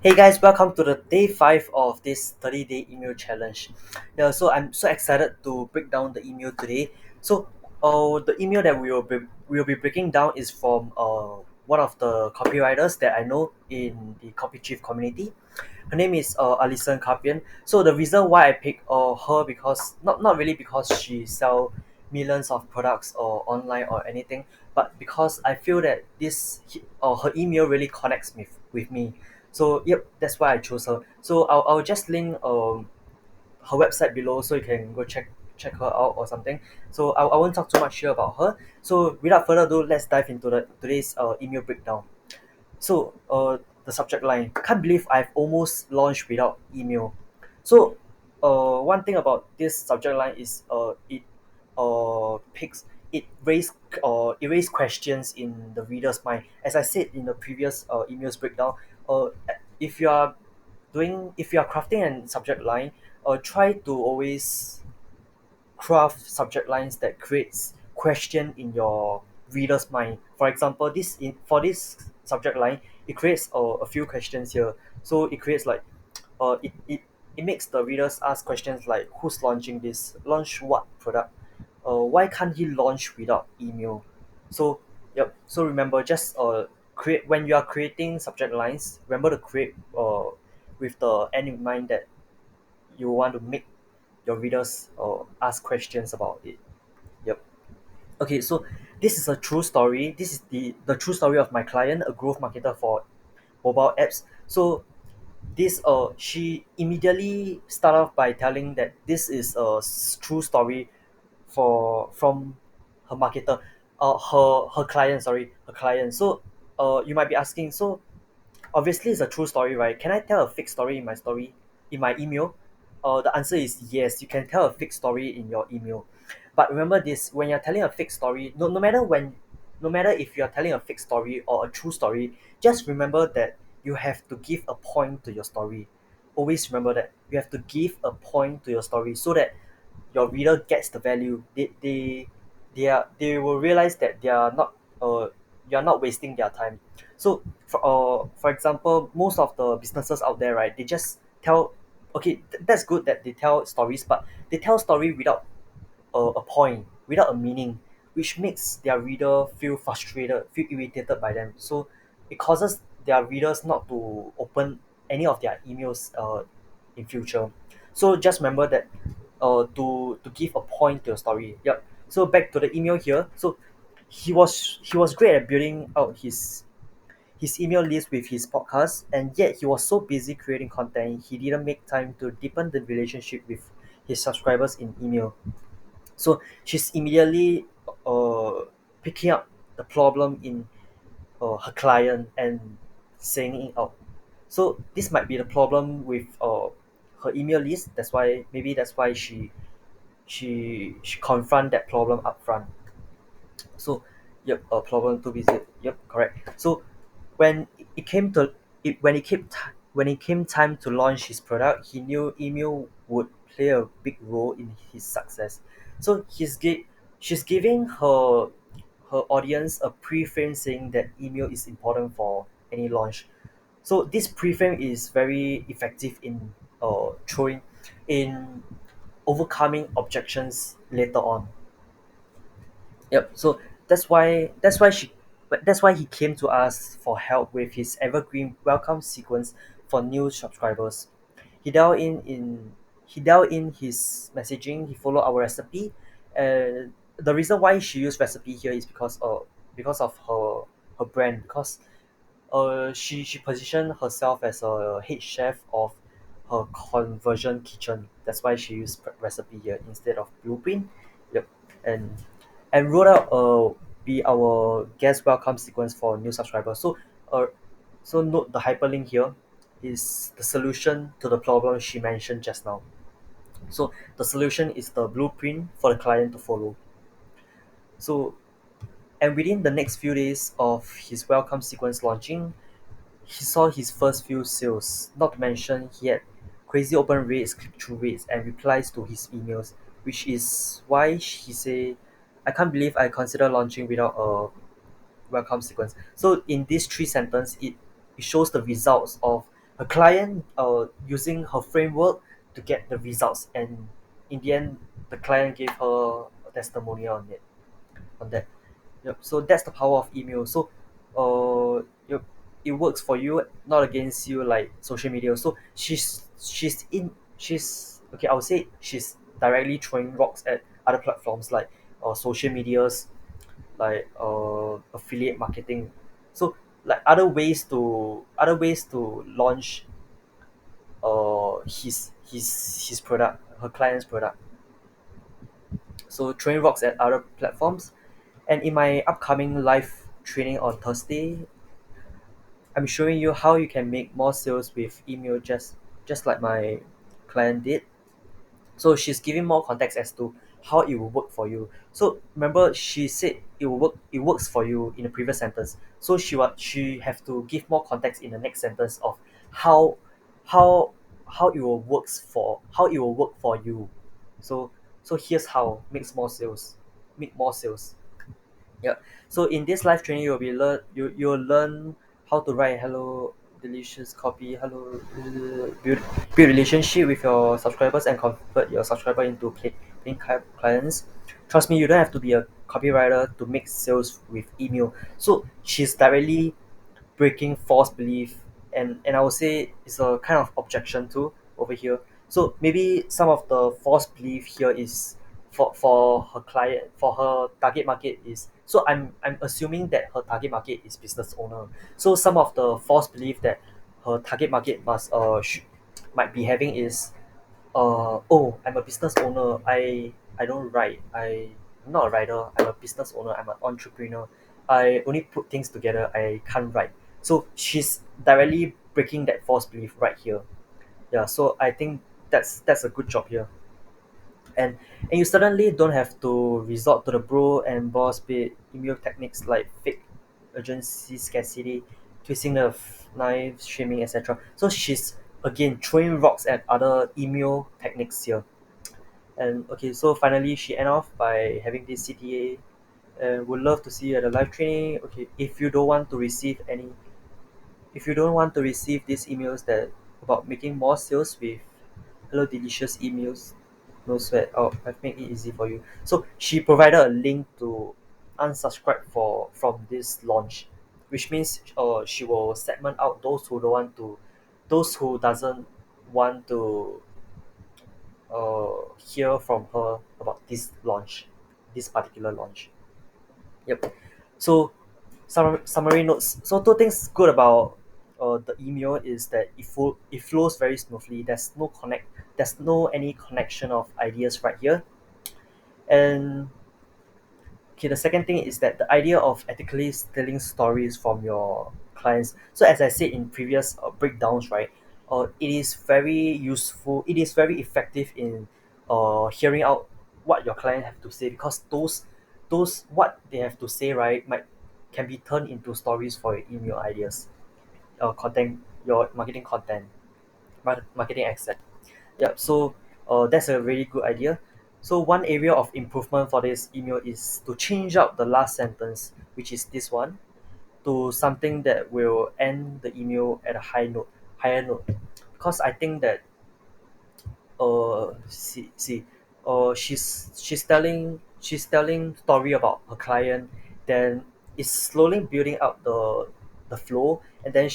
Hey guys, welcome to the day 5 of this 30-day email challenge. Yeah, so I'm so excited to break down the email today. The email that we will be breaking down is from one of the copywriters that I know in the Copy Chief community. Her name is Allison Carpian. So the reason why I picked her because not really because she sell millions of products or online or anything, but because I feel that her email really connects with me. So yep, that's why I chose her. So I'll just link her website below so you can go check her out or something. So I won't talk too much here about her. So without further ado, let's dive into today's email breakdown. The subject line: can't believe I've almost launched without email. One thing about this subject line is picks it raise it raise questions in the reader's mind. As I said in the previous emails breakdown, uh, if you are crafting an subject line, try to always craft subject lines that creates question in your reader's mind. For example, for this subject line, it creates a few questions here. So it creates like it makes the readers ask questions like who's launching this, launch what product, why can't he launch without email. So yep, so remember, just create when you are creating subject lines, remember to create with the end in mind that you want to make your readers ask questions about it. Yep. Okay, so this is a true story. This is the true story of my client, a growth marketer for mobile apps. So this she immediately start off by telling that this is a true story for from her marketer, her client. Sorry, her client. So you might be asking, so obviously it's a true story, right? Can I tell a fake story in my email? The answer is yes, you can tell a fake story in your email. But remember this, when you're telling a fake story, no matter if you're telling a fake story or a true story, just remember that you have to give a point to your story. Always remember that you have to give a point to your story so that your reader gets the value. They will realize that you're not wasting their time. So for example, most of the businesses out there, right, they just tell, okay, that's good that they tell stories, but they tell story without a point, without a meaning, which makes their reader feel frustrated, feel irritated by them. So it causes their readers not to open any of their emails in future. So just remember that to give a point to your story. Yep. So back to the email here. So he was great at building out his email list with his podcast, and yet he was so busy creating content he didn't make time to deepen the relationship with his subscribers in email. So she's immediately uh, picking up the problem in her client and saying it out. So this might be the problem with her email list. That's why she confront that problem upfront. So yep, a problem to visit. Yep, correct. So when it came to when it came time to launch his product, he knew email would play a big role in his success. So she's giving her audience a pre-frame saying that email is important for any launch. So this pre-frame is very effective in throwing in overcoming objections later on. Yep. So that's why he came to us for help with his evergreen welcome sequence for new subscribers. He dialed he dialed in his messaging. He followed our recipe, and the reason why she used recipe here is because of her brand. Because she positioned herself as a head chef of her conversion kitchen. That's why she used recipe here instead of blueprint. Yep. and and wrote out be our guest welcome sequence for new subscribers. So note the hyperlink here is the solution to the problem she mentioned just now. So the solution is the blueprint for the client to follow. So and within the next few days of his welcome sequence launching, he saw his first few sales. Not to mention he had crazy open rates, click-through rates, and replies to his emails, which is why he say, "I can't believe I consider launching without a welcome sequence." So in these three sentences, it shows the results of her client using her framework to get the results, and in the end the client gave her a testimonial on it, on that. Yep. So that's the power of email. So yep, it works for you, not against you, like social media. So she's okay, I would say she's directly throwing rocks at other platforms like social medias, like affiliate marketing. So like other ways to launch his product, her client's product. So throwing rocks at other platforms. And in my upcoming live training on Thursday, I'm showing you how you can make more sales with email, just like my client did. So she's giving more context as to how it will work for you. So remember, she said it works for you in the previous sentence. So she have to give more context in the next sentence of how how how it will work for you. So here's how makes more sales, make more sales. Yeah. So in this live training, you'll learn how to write hello delicious copy, hello build relationship with your subscribers and convert your subscriber into paying clients. Trust me, you don't have to be a copywriter to make sales with email. So she's directly breaking false belief, and I would say it's a kind of objection too over here. So maybe some of the false belief here is for her client, for her target market is, so I'm assuming that her target market is business owner. So some of the false belief that her target market might be having is, oh, I'm a business owner. I don't write. I'm not a writer. I'm a business owner. I'm an entrepreneur. I only put things together. I can't write. So she's directly breaking that false belief right here. Yeah. So I think that's a good job here. And you suddenly don't have to resort to the bro and boss bait email techniques like fake urgency, scarcity, twisting the knife, streaming, etc. So she's again throwing rocks at other email techniques here. And okay, so finally she end off by having this CTA. Would love to see you at the live training. Okay, if you don't want to receive these emails that about making more sales with hello delicious emails, no sweat. Oh, I've made it easy for you. So she provided a link to unsubscribe from this launch, which means she will segment out those who doesn't want to hear from her about this particular launch. Yep. So summary notes. So two things good about the email is that it flows very smoothly. There's no any connection of ideas right here. And okay, the second thing is that the idea of ethically stealing stories from your clients. So as I said in previous breakdowns, right, it is very useful. It is very effective in hearing out what your client have to say, because those what they have to say, right, might can be turned into stories for your email ideas, content, your marketing content, marketing asset. Yep. So that's a really good idea. So one area of improvement for this email is to change out the last sentence, which is this one, to something that will end the email at a higher note. Because I think that she's telling story about her client, then it's slowly building up the flow, and then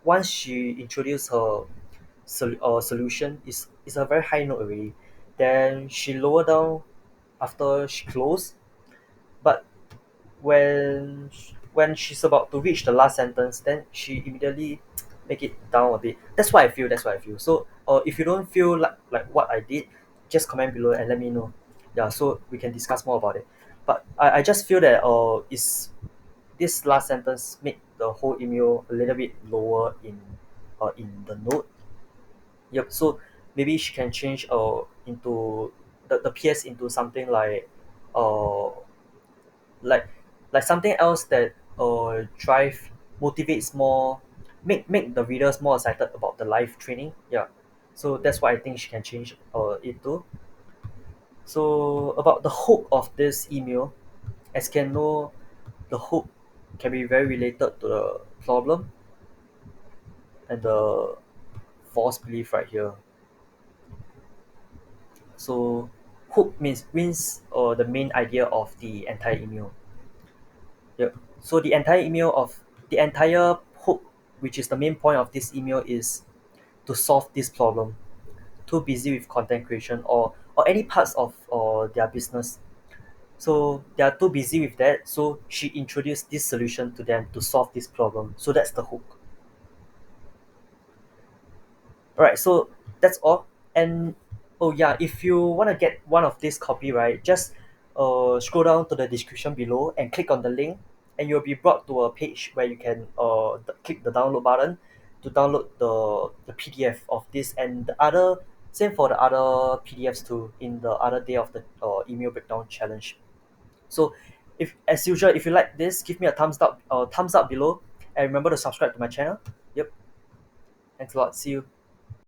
once she introduce her solution is a very high note already. Then she lower down after she close, but when she's about to reach the last sentence, then she immediately make it down a bit. That's what I feel. So if you don't feel like what I did, just comment below and let me know. Yeah, so we can discuss more about it. But I just feel that is this last sentence make the whole email a little bit lower in the note. Yep. So maybe she can change into the PS into something uh like something else that drive motivates more, make the readers more excited about the live training. Yeah. So that's what I think she can change it to. So about the hook of this email, as can know, the hook can be very related to the problem and the false belief right here. So hook means the main idea of the entire email. Yep. So the entire hook, which is the main point of this email, is to solve this problem. Too busy with content creation or any parts of their business. So they are too busy with that. So she introduced this solution to them to solve this problem. So that's the hook. Alright, so that's all. And oh yeah, if you want to get one of this copy, right, just scroll down to the description below and click on the link, and you'll be brought to a page where you can click the download button to download the PDF of this and the other same for the other PDFs too in the other day of the email breakdown challenge. So if as usual, if you like this, give me a thumbs up below, and remember to subscribe to my channel. Yep, thanks a lot. See you.